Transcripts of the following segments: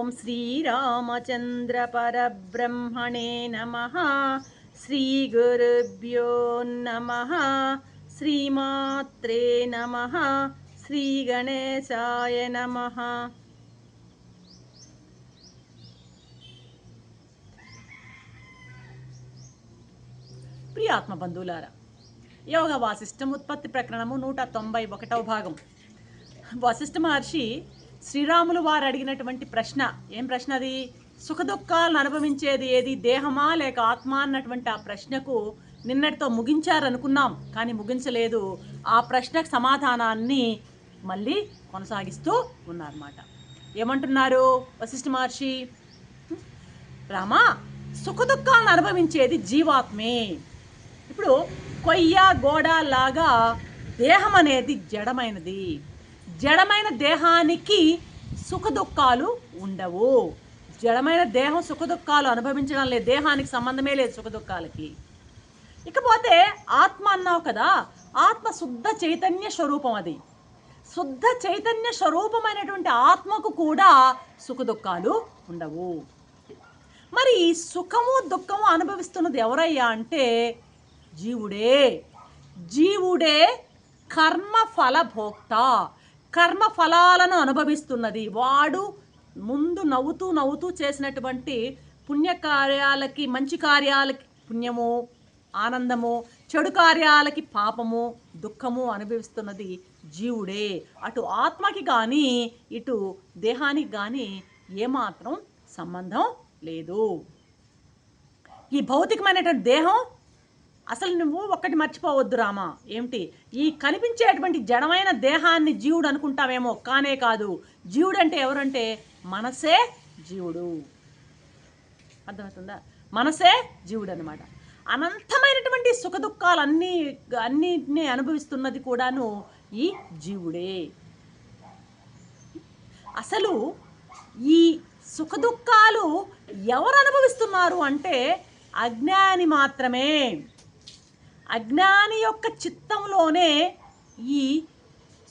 ఓం శ్రీరామచంద్ర పరబ్రహ్మణే నమః. శ్రీ గురుభ్యో నమః. శ్రీమాత్రే నమః. శ్రీ గణేశాయ నమః. ప్రియాత్మ బంధువులారా, యోగ వాసిష్టం ఉత్పత్తి ప్రకరణము 191వ భాగం. వశిష్ఠ మహర్షి శ్రీరాములు వారు అడిగినటువంటి ప్రశ్న, ఏం ప్రశ్న అది? సుఖదుఖాలను అనుభవించేది ఏది, దేహమా లేక ఆత్మ అన్నటువంటి ఆ ప్రశ్నకు నిన్నటితో ముగించారనుకున్నాం, కానీ ముగించలేదు. ఆ ప్రశ్నకు సమాధానాన్ని మళ్ళీ కొనసాగిస్తూ ఉన్నారన్నమాట. ఏమంటున్నారు వశిష్ఠ మహర్షి? రామా, సుఖదుఖాలను అనుభవించేది జీవాత్మే. ఇప్పుడు కొయ్య గోడ లాగా దేహం అనేది జడమైనది. జడమైన దేహానికి సుఖదుఖాలు ఉండవు. జడమైన దేహం సుఖదుఖాలు అనుభవించడం లేదు, దేహానికి సంబంధమే లేదు సుఖదుఖాలకి. ఇకపోతే ఆత్మ అన్నావు కదా, ఆత్మ శుద్ధ చైతన్య స్వరూపం. అది శుద్ధ చైతన్య స్వరూపమైనటువంటి ఆత్మకు కూడా సుఖదుఖాలు ఉండవు. మరి సుఖము దుఃఖము అనుభవిస్తున్నది ఎవరయ్యా అంటే జీవుడే. జీవుడే కర్మఫల భోక్త, కర్మఫలాలను అనుభవిస్తున్నది. వాడు ముందు నవ్వుతూ చేసినటువంటి పుణ్యకార్యాలకి, మంచి కార్యాలకి పుణ్యము ఆనందము, చెడు కార్యాలకి పాపము దుఃఖము అనుభవిస్తున్నది జీవుడే. అటు ఆత్మకి కానీ ఇటు దేహానికి కానీ ఏమాత్రం సంబంధం లేదు. ఈ భౌతికమైనటువంటి దేహం అసలు నువ్వు ఒక్కటి మర్చిపోవద్దు రామా. ఏమిటి? ఈ కనిపించేటువంటి జడమైన దేహాన్ని జీవుడు అనుకుంటావేమో, కానే కాదు. జీవుడు అంటే ఎవరంటే మనసే జీవుడు. అర్థమవుతుందా? మనసే జీవుడు అనమాట. అనంతమైనటువంటి అన్నిటినీ అనుభవిస్తున్నది కూడాను ఈ జీవుడే. అసలు ఈ సుఖదుఖాలు ఎవరు అనుభవిస్తున్నారు అంటే అజ్ఞాని మాత్రమే. అజ్ఞాని యొక్క చిత్తంలోనే ఈ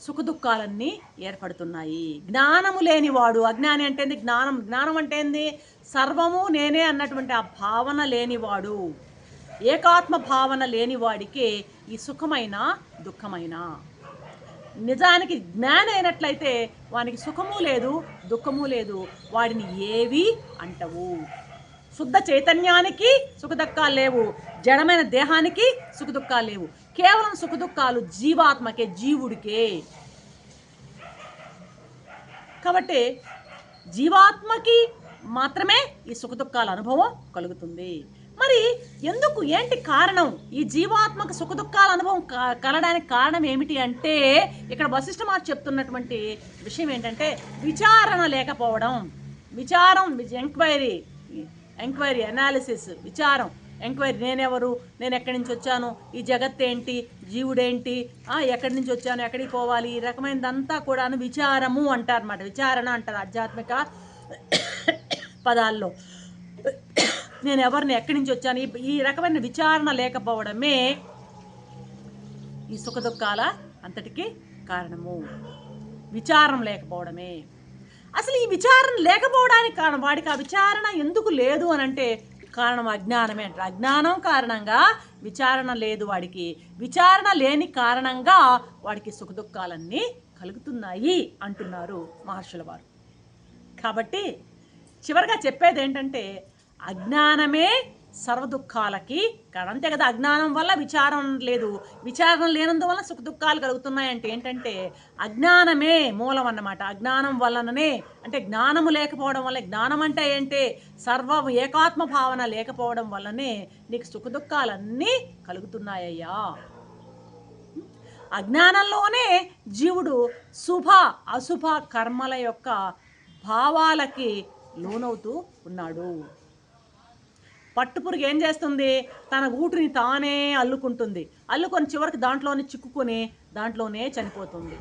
సుఖదుఖాలన్నీ ఏర్పడుతున్నాయి. జ్ఞానము లేనివాడు, అజ్ఞాని అంటే జ్ఞానం, జ్ఞానం అంటే ఏంది? సర్వము నేనే అన్నటువంటి ఆ భావన లేనివాడు, ఏకాత్మ భావన లేనివాడికే ఈ సుఖమైన దుఃఖమైన. నిజానికి జ్ఞాని అయినట్లయితే వానికి సుఖము లేదు దుఃఖము లేదు, వాడిని ఏవి అంటవు. శుద్ధ చైతన్యానికి సుఖదుఖాలు లేవు, జడమైన దేహానికి సుఖదుఖాలు లేవు. కేవలం సుఖదుఖాలు జీవాత్మకే, జీవుడికే. కాబట్టి జీవాత్మకి మాత్రమే ఈ సుఖదుఖాల అనుభవం కలుగుతుంది. మరి ఎందుకు, ఏంటి కారణం? ఈ జీవాత్మకు సుఖదుఖాల అనుభవం కలడానికి కారణం ఏమిటి అంటే ఇక్కడ వశిష్ఠ మహర్షి చెప్తున్నటువంటి విషయం ఏంటంటే విచారణ లేకపోవడం. విచారం, ఎంక్వైరీ అనాలిసిస్, విచారం, ఎంక్వైరీ. నేనెవరు, నేను ఎక్కడి నుంచి వచ్చాను, ఈ జగత్ ఏంటి, జీవుడేంటి, ఎక్కడి నుంచి వచ్చాను, ఎక్కడికి పోవాలి, ఈ రకమైనదంతా కూడాను విచారము అంటారన్నమాట. విచారణ అంటారు ఆధ్యాత్మిక పదాల్లో. నేను ఎవరిని, ఎక్కడి నుంచి వచ్చాను, ఈ రకమైన విచారణ లేకపోవడమే ఈ సుఖదుఖాల అంతటికి కారణము. విచారం లేకపోవడమే. అసలు ఈ విచారణ లేకపోవడానికి కారణం, వాడికి ఆ విచారణ ఎందుకు లేదు అని అంటే కారణం అజ్ఞానమే అంటారు. అజ్ఞానం కారణంగా విచారణ లేదు వాడికి. విచారణ లేని కారణంగా వాడికి సుఖదుఖాలన్నీ కలుగుతున్నాయి అంటున్నారు మహర్షుల వారు. కాబట్టి చివరిగా చెప్పేది ఏంటంటే అజ్ఞానమే సర్వదుఖాలకి కారణం. అంతే కదా, అజ్ఞానం వల్ల విచారం లేదు, విచారం లేనందువల్ల సుఖదుఖాలు కలుగుతున్నాయంటే ఏంటంటే అజ్ఞానమే మూలం అన్నమాట. అజ్ఞానం వలననే, అంటే జ్ఞానము లేకపోవడం వల్ల, జ్ఞానం అంటే ఏంటి, సర్వ ఏకాత్మ భావన లేకపోవడం వల్లనే నీకు సుఖదుఖాలన్నీ కలుగుతున్నాయ్యా. అజ్ఞానంలోనే జీవుడు శుభ అశుభ కర్మల యొక్క భావాలకి లోనవుతూ ఉన్నాడు. పట్టుపురుగు ఏం చేస్తుంది? తన గూటిని తానే అల్లుకుంటుంది, అల్లుకొని చివరికి దాంట్లోనే చిక్కుకొని దాంట్లోనే చనిపోతుంది.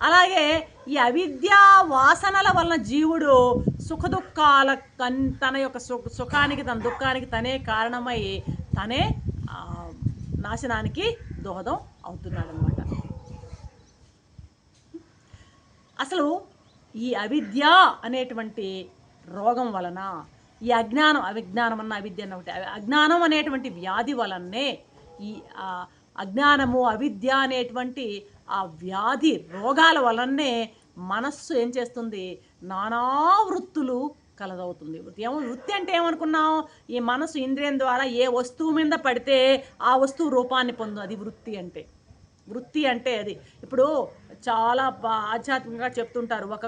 అలాగే ఈ అవిద్యా వాసనల వలన జీవుడు సుఖదుఖాల తన యొక్క సుఖానికి, తన దుఃఖానికి తనే కారణమై తనే నాశనానికి దోహదం అవుతున్నాడు అన్నమాట. అసలు ఈ అవిద్య అనేటువంటి రోగం వలన, ఈ అజ్ఞానం, అవిజ్ఞానం అన్న అవిద్య అన్న ఒకటి, అజ్ఞానం అనేటువంటి వ్యాధి వలనే, ఈ అజ్ఞానము అవిద్య అనేటువంటి ఆ వ్యాధి రోగాల వలనే మనస్సు ఏం చేస్తుంది, నానా వృత్తులు కలదవుతుంది. వృత్తి అంటే ఏమనుకున్నాం, ఈ మనసు ఇంద్రియం ద్వారా ఏ వస్తువు మీద పడితే ఆ వస్తువు రూపాన్ని పొందు, అది వృత్తి అంటే. వృత్తి అంటే అది. ఇప్పుడు చాలా ఆధ్యాత్మికంగా చెప్తుంటారు, ఒక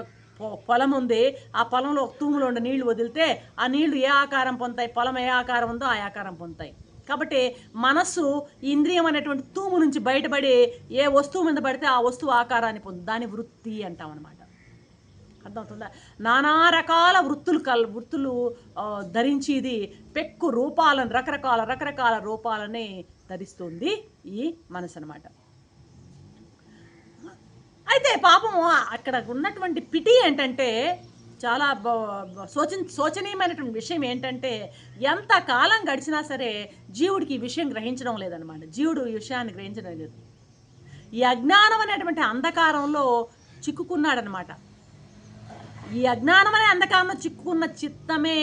పొలం ఉంది, ఆ పొలంలో ఒక తూములో ఉండే నీళ్లు వదిలితే ఆ నీళ్లు ఏ ఆకారం పొందుతాయి, పొలం ఏ ఆకారం ఉందో ఆ ఆకారం పొందుతాయి. కాబట్టి మనస్సు ఇంద్రియం అనేటువంటి తూము నుంచి బయటపడి ఏ వస్తువు మీద పడితే ఆ వస్తువు ఆకారాన్ని పొందు, దాని వృత్తి అంటాం అనమాట. అర్థమవుతుందా? నానా రకాల వృత్తులు ధరించి ఇది పెక్కు రూపాలను, రకరకాల రూపాలని ధరిస్తుంది ఈ మనసు అనమాట. అయితే పాపము అక్కడ ఉన్నటువంటి పిటి ఏంటంటే, చాలా శోచనీయమైనటువంటి విషయం ఏంటంటే, ఎంతకాలం గడిచినా సరే జీవుడికి ఈ విషయం గ్రహించడం లేదనమాట. జీవుడు ఈ విషయాన్ని గ్రహించడం లేదు. ఈ అజ్ఞానం అనేటువంటి అంధకారంలో చిక్కుకున్నాడనమాట. ఈ అజ్ఞానం అనే అంధకారంలో చిక్కుకున్న చిత్తమే,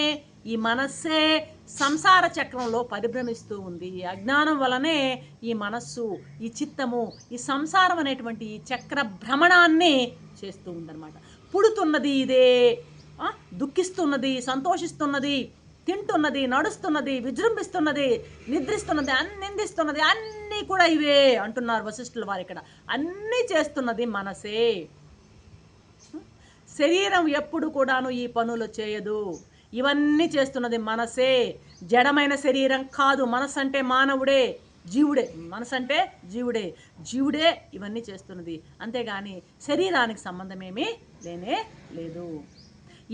ఈ మనస్సే సంసార చక్రంలో పరిభ్రమిస్తూ ఉంది. ఈ అజ్ఞానం వలనే ఈ మనస్సు, ఈ చిత్తము, ఈ సంసారం అనేటువంటి ఈ చక్ర భ్రమణాన్ని చేస్తూ ఉందన్నమాట. పుడుతున్నది ఇదే, దుఃఖిస్తున్నది, సంతోషిస్తున్నది, తింటున్నది, నడుస్తున్నది, విజృంభిస్తున్నది, నిద్రిస్తున్నది, నిందిస్తున్నది, అన్నీ కూడా ఇవే అంటున్నారు వశిష్ఠుల వారు. ఇక్కడ అన్నీ చేస్తున్నది మనసే. శరీరం ఎప్పుడు కూడాను ఈ పనులు చేయదు, ఇవన్నీ చేస్తున్నది మనసే. జడమైన శరీరం కాదు. మనసు అంటే మానవుడే, జీవుడే. మనసు అంటే జీవుడే ఇవన్నీ చేస్తున్నది, అంతేగాని శరీరానికి సంబంధమేమీ లేనే లేదు.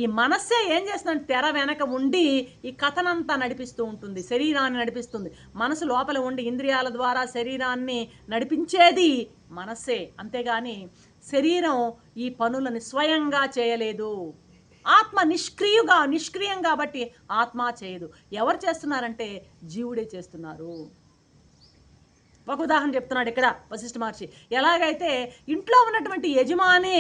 ఈ మనస్సే ఏం చేస్తుందంటే తెర వెనక ఉండి ఈ కథనంతా నడిపిస్తూ ఉంటుంది, శరీరాన్ని నడిపిస్తుంది. మనసు లోపల ఉండి ఇంద్రియాల ద్వారా శరీరాన్ని నడిపించేది మనస్సే, అంతేగాని శరీరం ఈ పనులను స్వయంగా చేయలేదు. ఆత్మ నిష్క్రియం కాబట్టి ఆత్మ చేయదు. ఎవరు చేస్తున్నారంటే జీవుడే చేస్తున్నారు. ఒక ఉదాహరణ చెప్తున్నాడు ఇక్కడ వశిష్ఠ మహర్షి. ఎలాగైతే ఇంట్లో ఉన్నటువంటి యజమాని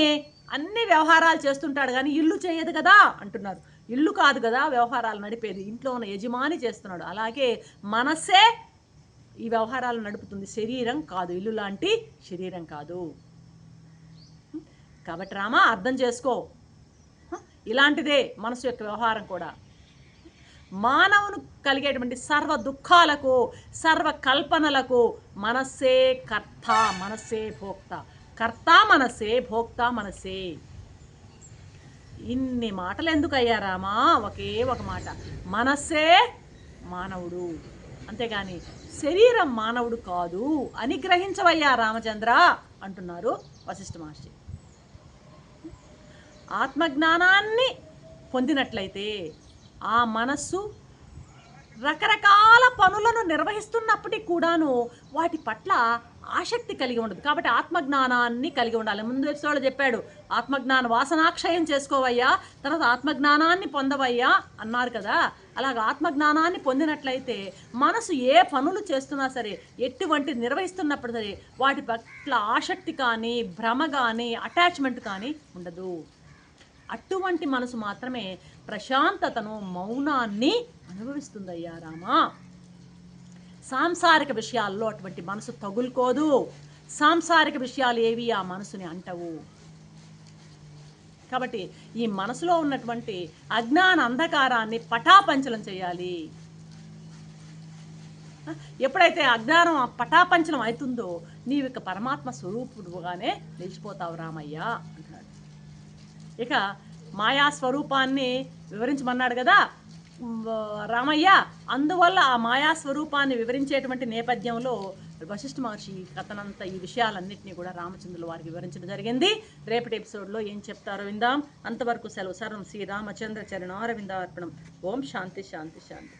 అన్ని వ్యవహారాలు చేస్తుంటాడు కానీ ఇల్లు చేయదు కదా అంటున్నారు. ఇల్లు కాదు కదా వ్యవహారాలు నడిపేది, ఇంట్లో ఉన్న యజమాని చేస్తున్నాడు. అలాగే మనస్సే ఈ వ్యవహారాలు నడుపుతుంది, శరీరం కాదు. ఇల్లు లాంటి శరీరం కాదు. కాబట్టి రామా, అర్థం చేసుకో, ఇలాంటిదే మనసు యొక్క వ్యవహారం కూడా. మానవును కలిగేటువంటి సర్వ దుఃఖాలకు, సర్వ కల్పనలకు మనస్సే కర్త, మనస్సే భోక్త. కర్త మనస్సే, భోక్త మనస్సే. ఇన్ని మాటలు ఎందుకు అయ్యా రామా? ఒకే ఒక మాట, మనస్సే మానవుడు, అంతేగాని శరీరం మానవుడు కాదు అని గ్రహించవయ్యా రామచంద్ర అంటున్నారు వశిష్ఠ మహర్షి. ఆత్మజ్ఞానాన్ని పొందినట్లయితే ఆ మనస్సు రకరకాల పనులను నిర్వహిస్తున్నప్పటికీ కూడాను వాటి పట్ల ఆసక్తి కలిగి ఉండదు. కాబట్టి ఆత్మజ్ఞానాన్ని కలిగి ఉండాలి. ముందు ఎపిసోడ్లో చెప్పాడు, ఆత్మజ్ఞాన వాసనాక్షయం చేసుకోవయ్యా, తర్వాత ఆత్మజ్ఞానాన్ని పొందవయ్యా అన్నారు కదా. అలాగ ఆత్మజ్ఞానాన్ని పొందినట్లయితే మనసు ఏ పనులు చేస్తున్నా సరే, ఎటువంటి నిర్వహిస్తున్నప్పుడు సరే వాటి పట్ల ఆసక్తి కానీ, భ్రమ కానీ, అటాచ్మెంట్ కానీ ఉండదు. అటువంటి మనసు మాత్రమే ప్రశాంతతను, మౌనాన్ని అనుభవిస్తుందయ్యా రామా. సాంసారిక విషయాల్లో అటువంటి మనసు తగులుకోదు. సాంసారిక విషయాలు ఏవి ఆ మనసుని అంటవు. కాబట్టి ఈ మనసులో ఉన్నటువంటి అజ్ఞాన అంధకారాన్ని పటాపంచలం చేయాలి. ఎప్పుడైతే అజ్ఞానం పటాపంచలం అవుతుందో నీవు ఇక పరమాత్మ స్వరూపుడుగానే నిలిచిపోతావు రామయ్య అంటున్నాడు. ఇక మాయా స్వరూపాన్ని వివరించమన్నాడు కదా రామయ్య. అందువల్ల ఆ మాయా స్వరూపాన్ని వివరించేటువంటి నేపథ్యంలో వశిష్ఠ మహర్షి కథనంతా, ఈ విషయాలన్నింటినీ కూడా రామచంద్రుల వారికి వివరించడం జరిగింది. రేపటి ఎపిసోడ్లో ఏం చెప్తారో విందాం. అంతవరకు సెలవు. సర్వం శ్రీ రామచంద్ర చరణారవిందార్పణం. ఓం శాంతి శాంతి శాంతి.